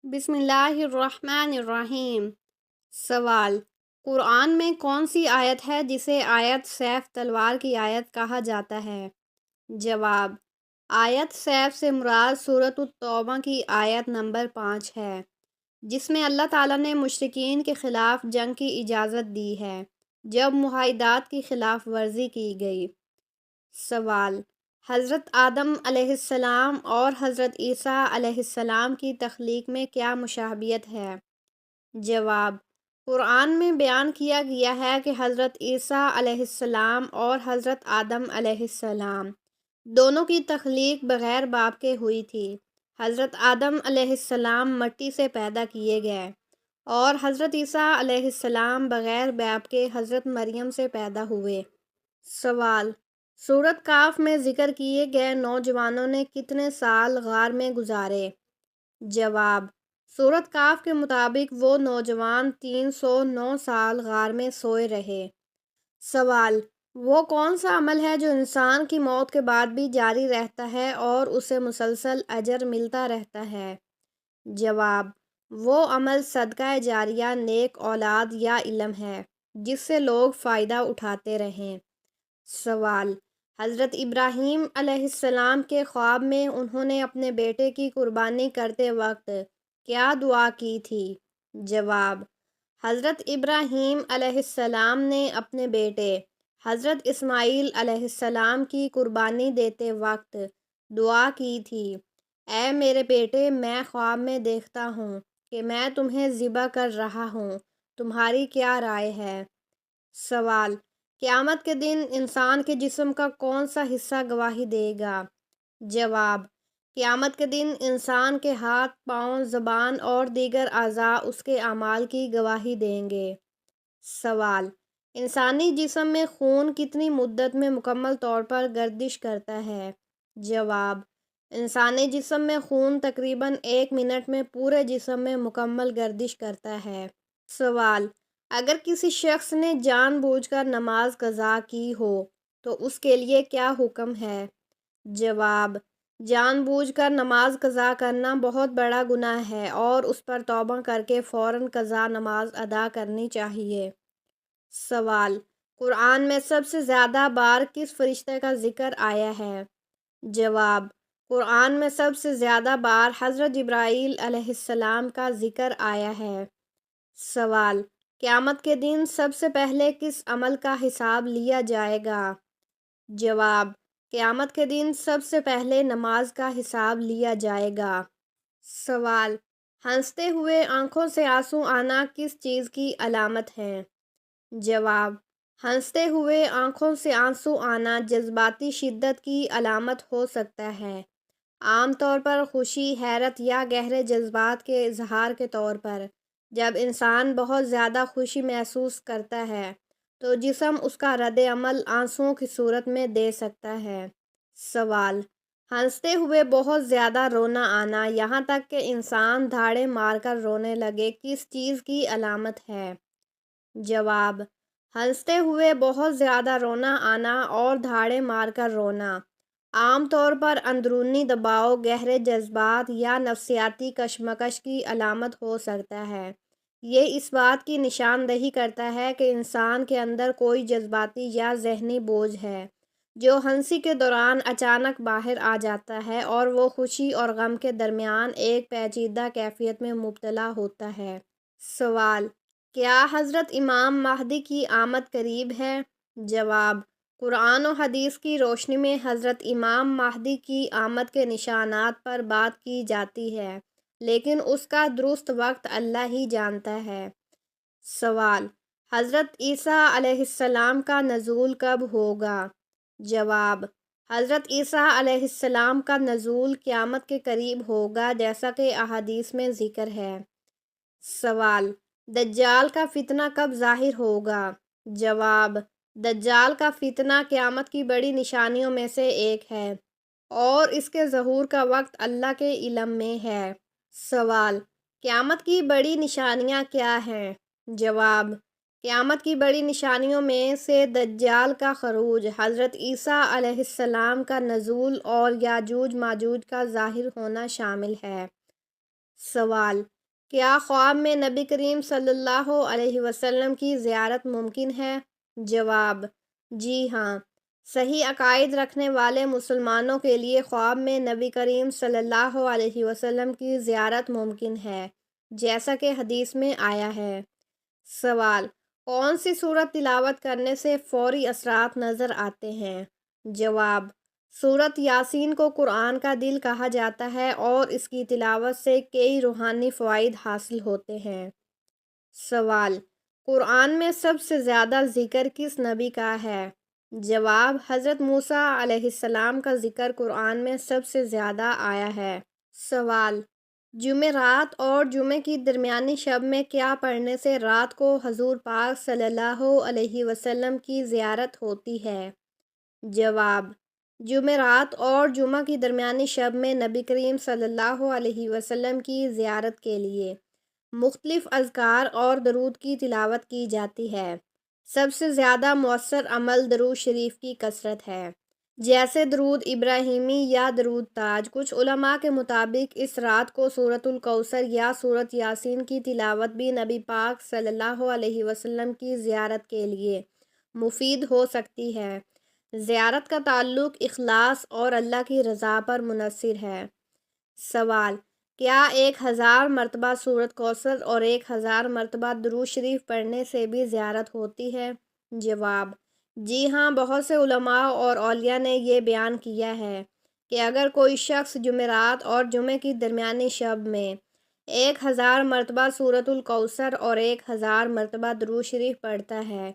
بسم اللہ الرحمن الرحیم۔ سوال: قرآن میں کون سی آیت ہے جسے آیت سیف تلوار کی آیت کہا جاتا ہے؟ جواب: آیت سیف سے مراد سورۃ التوبہ کی آیت نمبر 5 ہے، جس میں اللہ تعالیٰ نے مشرکین کے خلاف جنگ کی اجازت دی ہے جب معاہدات کی خلاف ورزی کی گئی۔ سوال: حضرت آدم علیہ السلام اور حضرت عیسیٰ علیہ السلام کی تخلیق میں کیا مشابہت ہے؟ جواب: قرآن میں بیان کیا گیا ہے کہ حضرت عیسیٰ علیہ السلام اور حضرت آدم علیہ السلام دونوں کی تخلیق بغیر باپ کے ہوئی تھی۔ حضرت آدم علیہ السلام مٹی سے پیدا کیے گئے اور حضرت عیسیٰ علیہ السلام بغیر باپ کے حضرت مریم سے پیدا ہوئے۔ سوال: سورۃ کہف میں ذکر کیے گئے نوجوانوں نے کتنے سال غار میں گزارے؟ جواب: سورۃ کہف کے مطابق وہ نوجوان 309 سال غار میں سوئے رہے۔ سوال: وہ کون سا عمل ہے جو انسان کی موت کے بعد بھی جاری رہتا ہے اور اسے مسلسل اجر ملتا رہتا ہے؟ جواب: وہ عمل صدقہ جاریہ، نیک اولاد یا علم ہے جس سے لوگ فائدہ اٹھاتے رہیں۔ سوال: حضرت ابراہیم علیہ السلام کے خواب میں انہوں نے اپنے بیٹے کی قربانی کرتے وقت کیا دعا کی تھی؟ جواب: حضرت ابراہیم علیہ السلام نے اپنے بیٹے حضرت اسماعیل علیہ السلام کی قربانی دیتے وقت دعا کی تھی: اے میرے بیٹے، میں خواب میں دیکھتا ہوں کہ میں تمہیں ذبح کر رہا ہوں، تمہاری کیا رائے ہے؟ سوال: قیامت کے دن انسان کے جسم کا کون سا حصہ گواہی دے گا؟ جواب: قیامت کے دن انسان کے ہاتھ، پاؤں، زبان اور دیگر اعضاء اس کے اعمال کی گواہی دیں گے۔ سوال: انسانی جسم میں خون کتنی مدت میں مکمل طور پر گردش کرتا ہے؟ جواب: انسانی جسم میں خون تقریباً 1 منٹ میں پورے جسم میں مکمل گردش کرتا ہے۔ سوال: اگر کسی شخص نے جان بوجھ کر نماز قضا کی ہو تو اس کے لیے کیا حکم ہے؟ جواب: جان بوجھ کر نماز قضا کرنا بہت بڑا گناہ ہے اور اس پر توبہ کر کے فوراً قضا نماز ادا کرنی چاہیے۔ سوال: قرآن میں سب سے زیادہ بار کس فرشتے کا ذکر آیا ہے؟ جواب: قرآن میں سب سے زیادہ بار حضرت جبرائیل علیہ السلام کا ذکر آیا ہے۔ سوال: قیامت کے دن سب سے پہلے کس عمل کا حساب لیا جائے گا؟ جواب: قیامت کے دن سب سے پہلے نماز کا حساب لیا جائے گا۔ سوال: ہنستے ہوئے آنکھوں سے آنسو آنا کس چیز کی علامت ہے؟ جواب: ہنستے ہوئے آنکھوں سے آنسو آنا جذباتی شدت کی علامت ہو سکتا ہے، عام طور پر خوشی، حیرت یا گہرے جذبات کے اظہار کے طور پر۔ جب انسان بہت زیادہ خوشی محسوس کرتا ہے تو جسم اس کا رد عمل آنسوؤں کی صورت میں دے سکتا ہے۔ سوال: ہنستے ہوئے بہت زیادہ رونا آنا، یہاں تک کہ انسان دھاڑے مار کر رونے لگے، کس چیز کی علامت ہے؟ جواب: ہنستے ہوئے بہت زیادہ رونا آنا اور دھاڑے مار کر رونا عام طور پر اندرونی دباؤ، گہرے جذبات یا نفسیاتی کشمکش کی علامت ہو سکتا ہے۔ یہ اس بات کی نشاندہی کرتا ہے کہ انسان کے اندر کوئی جذباتی یا ذہنی بوجھ ہے جو ہنسی کے دوران اچانک باہر آ جاتا ہے اور وہ خوشی اور غم کے درمیان ایک پیچیدہ کیفیت میں مبتلا ہوتا ہے۔ سوال: کیا حضرت امام مہدی کی آمد قریب ہے؟ جواب: قرآن و حدیث کی روشنی میں حضرت امام مہدی کی آمد کے نشانات پر بات کی جاتی ہے، لیکن اس کا درست وقت اللہ ہی جانتا ہے۔ سوال: حضرت عیسیٰ علیہ السلام کا نزول کب ہوگا؟ جواب: حضرت عیسیٰ علیہ السلام کا نزول قیامت کے قریب ہوگا، جیسا کہ احادیث میں ذکر ہے۔ سوال: دجال کا فتنہ کب ظاہر ہوگا؟ جواب: دجال کا فتنہ قیامت کی بڑی نشانیوں میں سے ایک ہے اور اس کے ظہور کا وقت اللہ کے علم میں ہے۔ سوال: قیامت کی بڑی نشانیاں کیا ہیں؟ جواب: قیامت کی بڑی نشانیوں میں سے دجال کا خروج، حضرت عیسیٰ علیہ السلام کا نزول اور یاجوج ماجوج کا ظاہر ہونا شامل ہے۔ سوال: کیا خواب میں نبی کریم صلی اللہ علیہ وسلم کی زیارت ممکن ہے؟ جواب: جی ہاں، صحیح عقائد رکھنے والے مسلمانوں کے لیے خواب میں نبی کریم صلی اللہ علیہ وسلم کی زیارت ممکن ہے، جیسا کہ حدیث میں آیا ہے۔ سوال: کون سی سورت تلاوت کرنے سے فوری اثرات نظر آتے ہیں؟ جواب: سورت یاسین کو قرآن کا دل کہا جاتا ہے اور اس کی تلاوت سے کئی روحانی فوائد حاصل ہوتے ہیں۔ سوال: قرآن میں سب سے زیادہ ذکر کس نبی کا ہے؟ جواب: حضرت موسیٰ علیہ السلام کا ذکر قرآن میں سب سے زیادہ آیا ہے۔ سوال: جمعرات اور جمعے کی درمیانی شب میں کیا پڑھنے سے رات کو حضور پاک صلی اللہ علیہ وسلم کی زیارت ہوتی ہے؟ جواب: جمعرات اور جمعہ کی درمیانی شب میں نبی کریم صلی اللہ علیہ وسلم کی زیارت کے لیے مختلف اذکار اور درود کی تلاوت کی جاتی ہے۔ سب سے زیادہ مؤثر عمل درود شریف کی کثرت ہے، جیسے درود ابراہیمی یا درود تاج۔ کچھ علماء کے مطابق اس رات کو سورۃ الکوثر یا سورۃ یاسین کی تلاوت بھی نبی پاک صلی اللہ علیہ وسلم کی زیارت کے لیے مفید ہو سکتی ہے۔ زیارت کا تعلق اخلاص اور اللہ کی رضا پر منحصر ہے۔ سوال: کیا 1000 مرتبہ سورۃ کوثر اور 1000 مرتبہ درود شریف پڑھنے سے بھی زیارت ہوتی ہے؟ جواب: جی ہاں، بہت سے علماء اور اولیاء نے یہ بیان کیا ہے کہ اگر کوئی شخص جمعرات اور جمعے کی درمیانی شب میں 1000 مرتبہ سورۃ الکوثر اور 1000 مرتبہ درود شریف پڑھتا ہے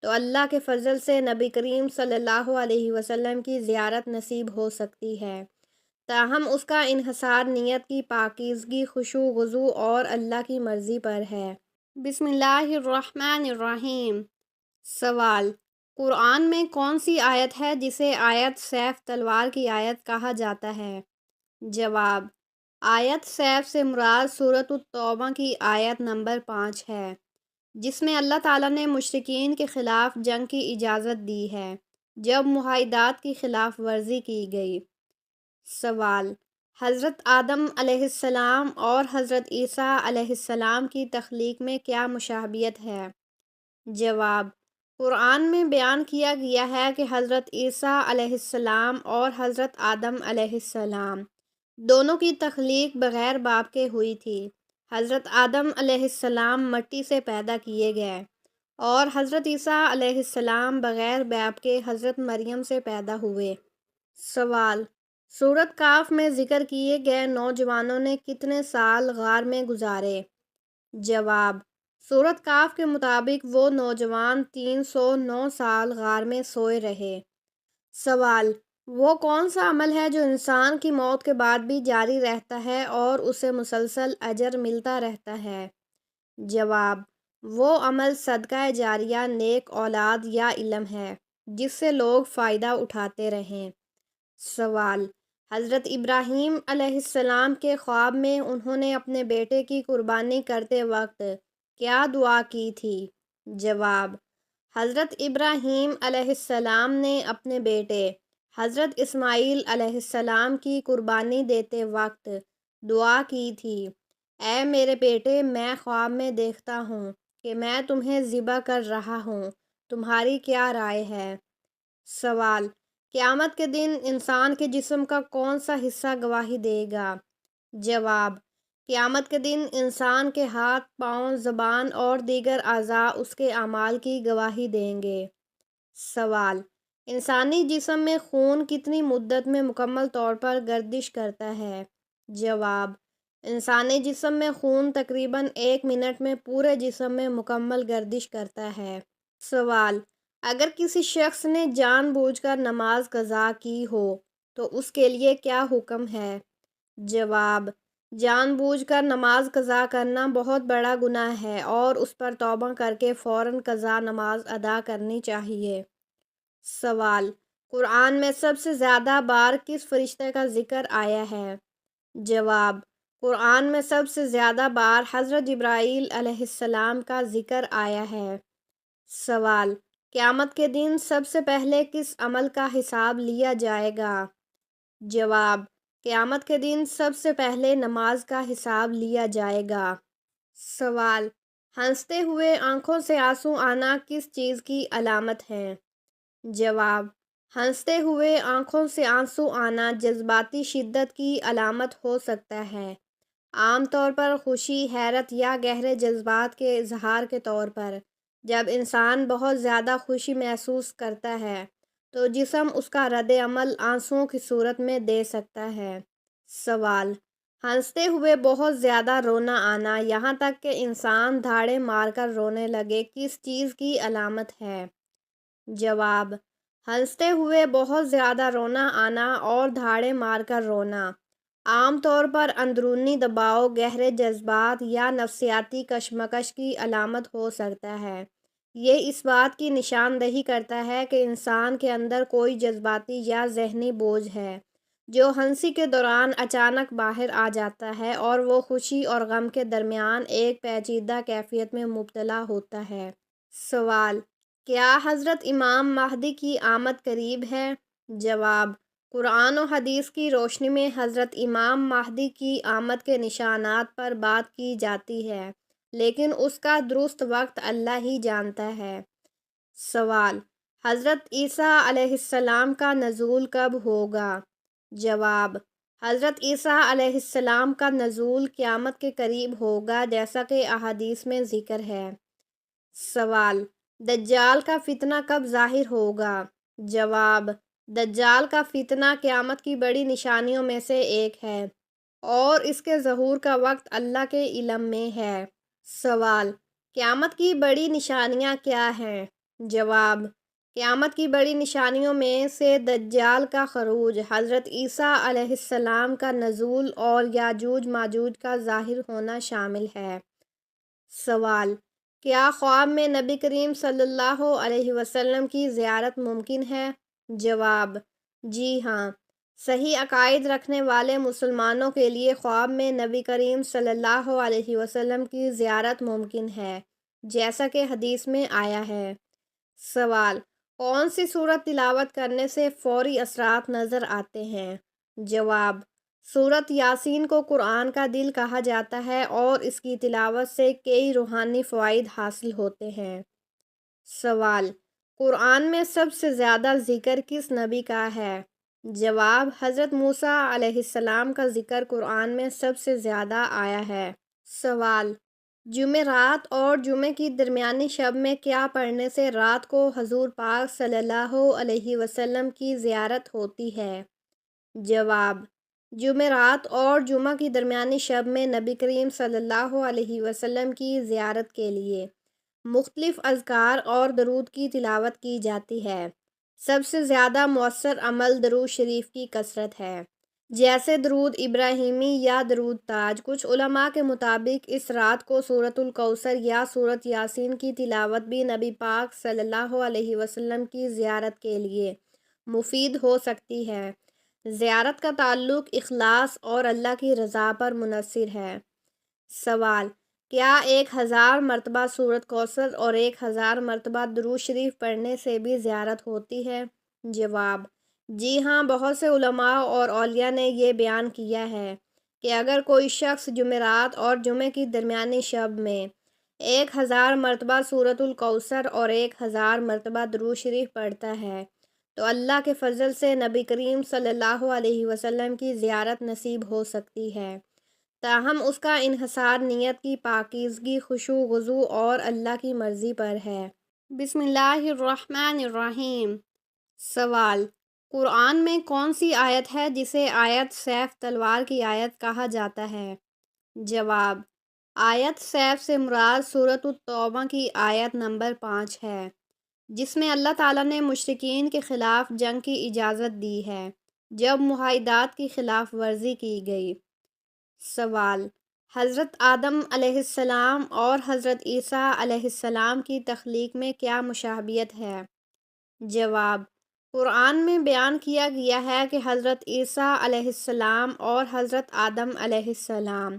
تو اللہ کے فضل سے نبی کریم صلی اللہ علیہ وسلم کی زیارت نصیب ہو سکتی ہے، تاہم اس کا انحصار نیت کی پاکیزگی، خشوع و خضوع اور اللہ کی مرضی پر ہے۔ بسم اللہ الرحمن الرحیم۔ سوال: قرآن میں کون سی آیت ہے جسے آیت سیف تلوار کی آیت کہا جاتا ہے؟ جواب: آیت سیف سے مراد سورۃ التوبہ کی آیت نمبر 5 ہے، جس میں اللہ تعالیٰ نے مشرکین کے خلاف جنگ کی اجازت دی ہے جب معاہدات کی خلاف ورزی کی گئی۔ سوال: حضرت آدم علیہ السلام اور حضرت عیسیٰ علیہ السلام کی تخلیق میں کیا مشابہت ہے؟ جواب: قرآن میں بیان کیا گیا ہے کہ حضرت عیسیٰ علیہ السلام اور حضرت آدم علیہ السلام دونوں کی تخلیق بغیر باپ کے ہوئی تھی۔ حضرت آدم علیہ السلام مٹی سے پیدا کیے گئے اور حضرت عیسیٰ علیہ السلام بغیر باپ کے حضرت مریم سے پیدا ہوئے۔ سوال: سورۃ کاف میں ذکر کیے گئے نوجوانوں نے کتنے سال غار میں گزارے؟ جواب: سورۃ کاف کے مطابق وہ نوجوان 309 سال غار میں سوئے رہے۔ سوال: وہ کون سا عمل ہے جو انسان کی موت کے بعد بھی جاری رہتا ہے اور اسے مسلسل اجر ملتا رہتا ہے؟ جواب: وہ عمل صدقہ جاریہ، نیک اولاد یا علم ہے جس سے لوگ فائدہ اٹھاتے رہیں۔ سوال: حضرت ابراہیم علیہ السلام کے خواب میں انہوں نے اپنے بیٹے کی قربانی کرتے وقت کیا دعا کی تھی؟ جواب: حضرت ابراہیم علیہ السلام نے اپنے بیٹے حضرت اسماعیل علیہ السلام کی قربانی دیتے وقت دعا کی تھی: اے میرے بیٹے، میں خواب میں دیکھتا ہوں کہ میں تمہیں ذبح کر رہا ہوں، تمہاری کیا رائے ہے؟ سوال: قیامت کے دن انسان کے جسم کا کون سا حصہ گواہی دے گا؟ جواب: قیامت کے دن انسان کے ہاتھ، پاؤں، زبان اور دیگر اعضاء اس کے اعمال کی گواہی دیں گے۔ سوال: انسانی جسم میں خون کتنی مدت میں مکمل طور پر گردش کرتا ہے؟ جواب: انسانی جسم میں خون تقریباً 1 منٹ میں پورے جسم میں مکمل گردش کرتا ہے۔ سوال: اگر کسی شخص نے جان بوجھ کر نماز قضا کی ہو تو اس کے لیے کیا حکم ہے؟ جواب: جان بوجھ کر نماز قضا کرنا بہت بڑا گناہ ہے اور اس پر توبہ کر کے فوراً قضا نماز ادا کرنی چاہیے۔ سوال: قرآن میں سب سے زیادہ بار کس فرشتے کا ذکر آیا ہے؟ جواب: قرآن میں سب سے زیادہ بار حضرت جبرائیل علیہ السلام کا ذکر آیا ہے۔ سوال: قیامت کے دن سب سے پہلے کس عمل کا حساب لیا جائے گا؟ جواب: قیامت کے دن سب سے پہلے نماز کا حساب لیا جائے گا۔ سوال: ہنستے ہوئے آنکھوں سے آنسو آنا کس چیز کی علامت ہے؟ جواب: ہنستے ہوئے آنکھوں سے آنسو آنا جذباتی شدت کی علامت ہو سکتا ہے، عام طور پر خوشی، حیرت یا گہرے جذبات کے اظہار کے طور پر۔ جب انسان بہت زیادہ خوشی محسوس کرتا ہے تو جسم اس کا رد عمل آنسوؤں کی صورت میں دے سکتا ہے۔ سوال: ہنستے ہوئے بہت زیادہ رونا آنا، یہاں تک کہ انسان دھاڑے مار کر رونے لگے، کس چیز کی علامت ہے؟ جواب: ہنستے ہوئے بہت زیادہ رونا آنا اور دھاڑے مار کر رونا عام طور پر اندرونی دباؤ، گہرے جذبات یا نفسیاتی کشمکش کی علامت ہو سکتا ہے۔ یہ اس بات کی نشاندہی کرتا ہے کہ انسان کے اندر کوئی جذباتی یا ذہنی بوجھ ہے جو ہنسی کے دوران اچانک باہر آ جاتا ہے اور وہ خوشی اور غم کے درمیان ایک پیچیدہ کیفیت میں مبتلا ہوتا ہے۔ سوال: کیا حضرت امام مہدی کی آمد قریب ہے؟ جواب: قرآن و حدیث کی روشنی میں حضرت امام مہدی کی آمد کے نشانات پر بات کی جاتی ہے، لیکن اس کا درست وقت اللہ ہی جانتا ہے۔ سوال: حضرت عیسیٰ علیہ السلام کا نزول کب ہوگا؟ جواب: حضرت عیسیٰ علیہ السلام کا نزول قیامت کے قریب ہوگا، جیسا کہ احادیث میں ذکر ہے۔ سوال: دجال کا فتنہ کب ظاہر ہوگا؟ جواب: دجال کا فتنہ قیامت کی بڑی نشانیوں میں سے ایک ہے اور اس کے ظہور کا وقت اللہ کے علم میں ہے۔ سوال: قیامت کی بڑی نشانیاں کیا ہیں؟ جواب: قیامت کی بڑی نشانیوں میں سے دجال کا خروج، حضرت عیسیٰ علیہ السلام کا نزول اور یاجوج ماجوج کا ظاہر ہونا شامل ہے۔ سوال: کیا خواب میں نبی کریم صلی اللہ علیہ وسلم کی زیارت ممکن ہے؟ جواب: جی ہاں، صحیح عقائد رکھنے والے مسلمانوں کے لیے خواب میں نبی کریم صلی اللہ علیہ وسلم کی زیارت ممکن ہے، جیسا کہ حدیث میں آیا ہے۔ سوال: کون سی سورت تلاوت کرنے سے فوری اثرات نظر آتے ہیں؟ جواب: سورت یاسین کو قرآن کا دل کہا جاتا ہے اور اس کی تلاوت سے کئی روحانی فوائد حاصل ہوتے ہیں۔ سوال: قرآن میں سب سے زیادہ ذکر کس نبی کا ہے؟ جواب: حضرت موسیٰ علیہ السلام کا ذکر قرآن میں سب سے زیادہ آیا ہے۔ سوال: جمعرات اور جمعے کی درمیانی شب میں کیا پڑھنے سے رات کو حضور پاک صلی اللہ علیہ وسلم کی زیارت ہوتی ہے؟ جواب: جمعرات اور جمعہ کی درمیانی شب میں نبی کریم صلی اللہ علیہ وسلم کی زیارت کے لیے مختلف اذکار اور درود کی تلاوت کی جاتی ہے۔ سب سے زیادہ مؤثر عمل درود شریف کی کثرت ہے، جیسے درود ابراہیمی یا درود تاج۔ کچھ علماء کے مطابق اس رات کو سورۃ الکوثر یا سورۃ یاسین کی تلاوت بھی نبی پاک صلی اللہ علیہ وسلم کی زیارت کے لیے مفید ہو سکتی ہے۔ زیارت کا تعلق اخلاص اور اللہ کی رضا پر منحصر ہے۔ سوال: کیا 1000 مرتبہ سورۃ کوثر اور 1000 مرتبہ درود شریف پڑھنے سے بھی زیارت ہوتی ہے؟ جواب: جی ہاں، بہت سے علماء اور اولیاء نے یہ بیان کیا ہے کہ اگر کوئی شخص جمعرات اور جمعے کی درمیانی شب میں 1000 مرتبہ سورۃ الکوثر اور 1000 مرتبہ درود شریف پڑھتا ہے تو اللہ کے فضل سے نبی کریم صلی اللہ علیہ وسلم کی زیارت نصیب ہو سکتی ہے، تاہم اس کا انحصار نیت کی پاکیزگی، خشوع و خضوع اور اللہ کی مرضی پر ہے۔ بسم اللہ الرحمن الرحیم۔ سوال: قرآن میں کون سی آیت ہے جسے آیت سیف تلوار کی آیت کہا جاتا ہے؟ جواب: آیت سیف سے مراد سورۃ التوبہ کی آیت نمبر 5 ہے، جس میں اللہ تعالیٰ نے مشرکین کے خلاف جنگ کی اجازت دی ہے جب معاہدات کی خلاف ورزی کی گئی۔ سوال: حضرت آدم علیہ السلام اور حضرت عیسیٰ علیہ السلام کی تخلیق میں کیا مشابہت ہے؟ جواب: قرآن میں بیان کیا گیا ہے کہ حضرت عیسیٰ علیہ السلام اور حضرت آدم علیہ السلام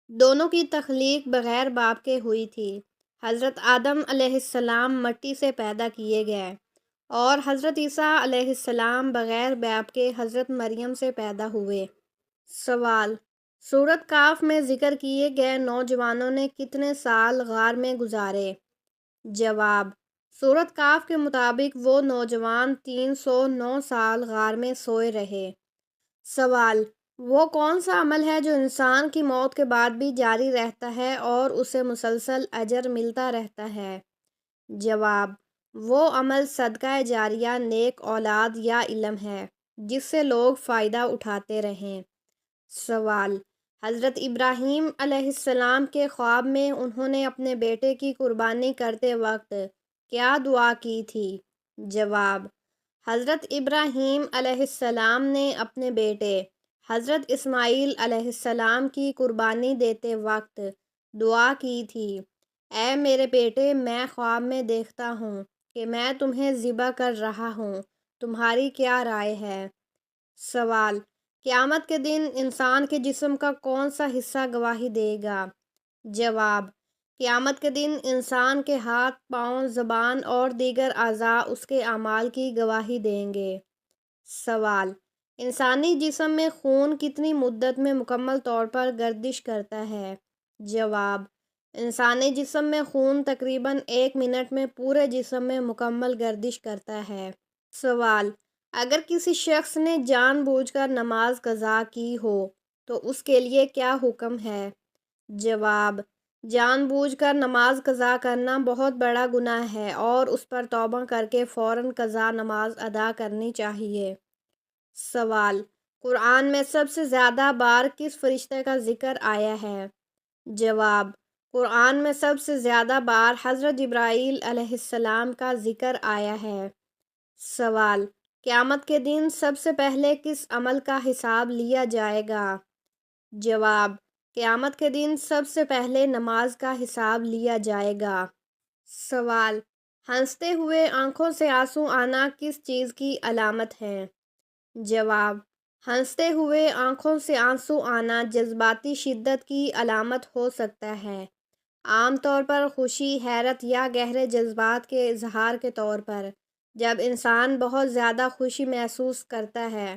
دونوں کی تخلیق بغیر باپ کے ہوئی تھی۔ حضرت آدم علیہ السلام مٹی سے پیدا کیے گئے اور حضرت عیسیٰ علیہ السلام بغیر باپ کے حضرت مریم سے پیدا ہوئے۔ سوال: سورۃ کہف میں ذکر کیے گئے نوجوانوں نے کتنے سال غار میں گزارے؟ جواب: سورۃ کہف کے مطابق وہ نوجوان 309 سال غار میں سوئے رہے۔ سوال: وہ کون سا عمل ہے جو انسان کی موت کے بعد بھی جاری رہتا ہے اور اسے مسلسل اجر ملتا رہتا ہے؟ جواب: وہ عمل صدقہ جاریہ، نیک اولاد یا علم ہے جس سے لوگ فائدہ اٹھاتے رہیں۔ سوال: حضرت ابراہیم علیہ السلام کے خواب میں انہوں نے اپنے بیٹے کی قربانی کرتے وقت کیا دعا کی تھی؟ جواب: حضرت ابراہیم علیہ السلام نے اپنے بیٹے حضرت اسماعیل علیہ السلام کی قربانی دیتے وقت دعا کی تھی: اے میرے بیٹے، میں خواب میں دیکھتا ہوں کہ میں تمہیں ذبح کر رہا ہوں، تمہاری کیا رائے ہے؟ سوال: قیامت کے دن انسان کے جسم کا کون سا حصہ گواہی دے گا؟ جواب: قیامت کے دن انسان کے ہاتھ، پاؤں، زبان اور دیگر اعضاء اس کے اعمال کی گواہی دیں گے۔ سوال: انسانی جسم میں خون کتنی مدت میں مکمل طور پر گردش کرتا ہے؟ جواب: انسانی جسم میں خون تقریباً 1 منٹ میں پورے جسم میں مکمل گردش کرتا ہے۔ سوال: اگر کسی شخص نے جان بوجھ کر نماز قضا کی ہو تو اس کے لیے کیا حکم ہے؟ جواب: جان بوجھ کر نماز قضا کرنا بہت بڑا گناہ ہے اور اس پر توبہ کر کے فوراً قضا نماز ادا کرنی چاہیے۔ سوال: قرآن میں سب سے زیادہ بار کس فرشتے کا ذکر آیا ہے؟ جواب: قرآن میں سب سے زیادہ بار حضرت جبرائیل علیہ السلام کا ذکر آیا ہے۔ سوال: قیامت کے دن سب سے پہلے کس عمل کا حساب لیا جائے گا؟ جواب: قیامت کے دن سب سے پہلے نماز کا حساب لیا جائے گا۔ سوال: ہنستے ہوئے آنکھوں سے آنسو آنا کس چیز کی علامت ہے؟ جواب: ہنستے ہوئے آنکھوں سے آنسو آنا جذباتی شدت کی علامت ہو سکتا ہے، عام طور پر خوشی، حیرت یا گہرے جذبات کے اظہار کے طور پر۔ جب انسان بہت زیادہ خوشی محسوس کرتا ہے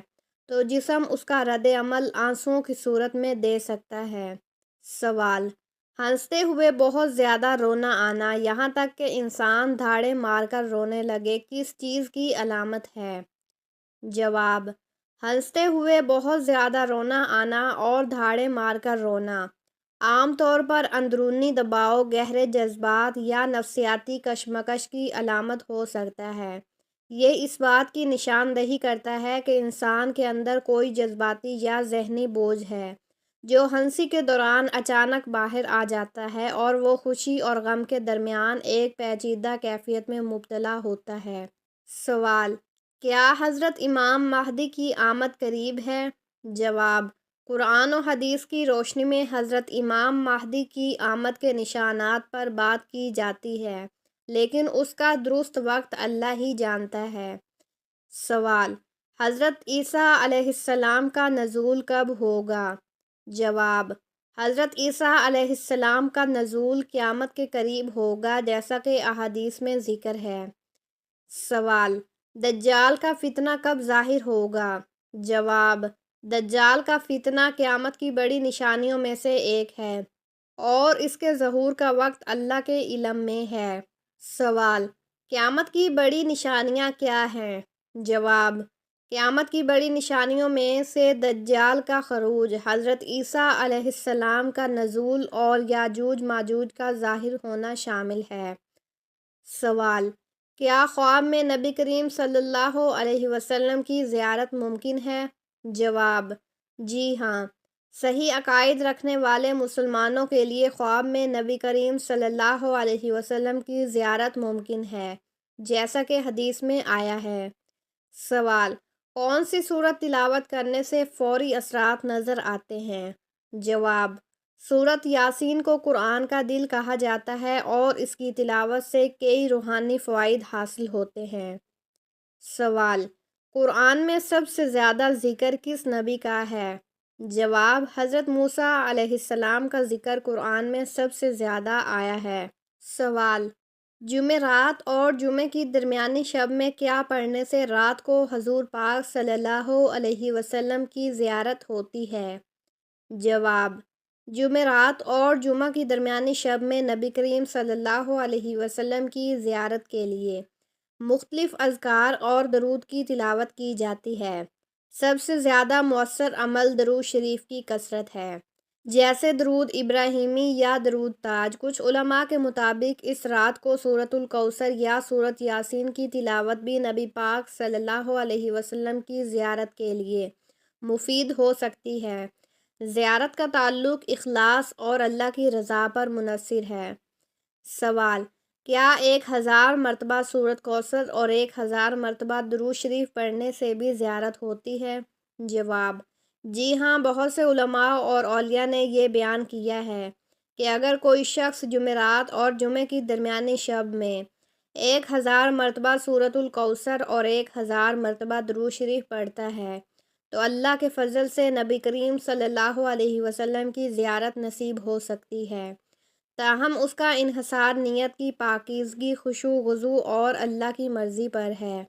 تو جسم اس کا رد عمل آنسوؤں کی صورت میں دے سکتا ہے۔ سوال: ہنستے ہوئے بہت زیادہ رونا آنا، یہاں تک کہ انسان دھاڑے مار کر رونے لگے، کس چیز کی علامت ہے؟ جواب: ہنستے ہوئے بہت زیادہ رونا آنا اور دھاڑے مار کر رونا عام طور پر اندرونی دباؤ، گہرے جذبات یا نفسیاتی کشمکش کی علامت ہو سکتا ہے۔ یہ اس بات کی نشاندہی کرتا ہے کہ انسان کے اندر کوئی جذباتی یا ذہنی بوجھ ہے جو ہنسی کے دوران اچانک باہر آ جاتا ہے اور وہ خوشی اور غم کے درمیان ایک پیچیدہ کیفیت میں مبتلا ہوتا ہے۔ سوال: کیا حضرت امام مہدی کی آمد قریب ہے؟ جواب: قرآن و حدیث کی روشنی میں حضرت امام مہدی کی آمد کے نشانات پر بات کی جاتی ہے، لیکن اس کا درست وقت اللہ ہی جانتا ہے۔ سوال: حضرت عیسیٰ علیہ السلام کا نزول کب ہوگا؟ جواب: حضرت عیسیٰ علیہ السلام کا نزول قیامت کے قریب ہوگا، جیسا کہ احادیث میں ذکر ہے۔ سوال: دجال کا فتنہ کب ظاہر ہوگا؟ جواب: دجال کا فتنہ قیامت کی بڑی نشانیوں میں سے ایک ہے اور اس کے ظہور کا وقت اللہ کے علم میں ہے۔ سوال: قیامت کی بڑی نشانیاں کیا ہیں؟ جواب: قیامت کی بڑی نشانیوں میں سے دجال کا خروج، حضرت عیسیٰ علیہ السلام کا نزول اور یاجوج ماجوج کا ظاہر ہونا شامل ہے۔ سوال: کیا خواب میں نبی کریم صلی اللہ علیہ وسلم کی زیارت ممکن ہے؟ جواب: جی ہاں، صحیح عقائد رکھنے والے مسلمانوں کے لیے خواب میں نبی کریم صلی اللہ علیہ وسلم کی زیارت ممکن ہے، جیسا کہ حدیث میں آیا ہے۔ سوال: کون سی سورت تلاوت کرنے سے فوری اثرات نظر آتے ہیں؟ جواب: سورت یاسین کو قرآن کا دل کہا جاتا ہے اور اس کی تلاوت سے کئی روحانی فوائد حاصل ہوتے ہیں۔ سوال: قرآن میں سب سے زیادہ ذکر کس نبی کا ہے؟ جواب: حضرت موسیٰ علیہ السلام کا ذکر قرآن میں سب سے زیادہ آیا ہے۔ سوال: جمعرات اور جمعے کی درمیانی شب میں کیا پڑھنے سے رات کو حضور پاک صلی اللہ علیہ وسلم کی زیارت ہوتی ہے؟ جواب: جمعرات اور جمعہ کی درمیانی شب میں نبی کریم صلی اللہ علیہ وسلم کی زیارت کے لیے مختلف اذکار اور درود کی تلاوت کی جاتی ہے۔ سب سے زیادہ مؤثر عمل درود شریف کی کثرت ہے، جیسے درود ابراہیمی یا درود تاج۔ کچھ علماء کے مطابق اس رات کو سورۃ الکوثر یا سورۃ یاسین کی تلاوت بھی نبی پاک صلی اللہ علیہ وسلم کی زیارت کے لیے مفید ہو سکتی ہے۔ زیارت کا تعلق اخلاص اور اللہ کی رضا پر منحصر ہے۔ سوال: کیا 1000 مرتبہ سورۃ کوثر اور 1000 مرتبہ درود شریف پڑھنے سے بھی زیارت ہوتی ہے؟ جواب: جی ہاں، بہت سے علماء اور اولیاء نے یہ بیان کیا ہے کہ اگر کوئی شخص جمعرات اور جمعے کی درمیانی شب میں 1000 مرتبہ سورۃ الکوثر اور 1000 مرتبہ درود شریف پڑھتا ہے تو اللہ کے فضل سے نبی کریم صلی اللہ علیہ وسلم کی زیارت نصیب ہو سکتی ہے، تاہم اس کا انحصار نیت کی پاکیزگی، خشوع و خضوع اور اللہ کی مرضی پر ہے۔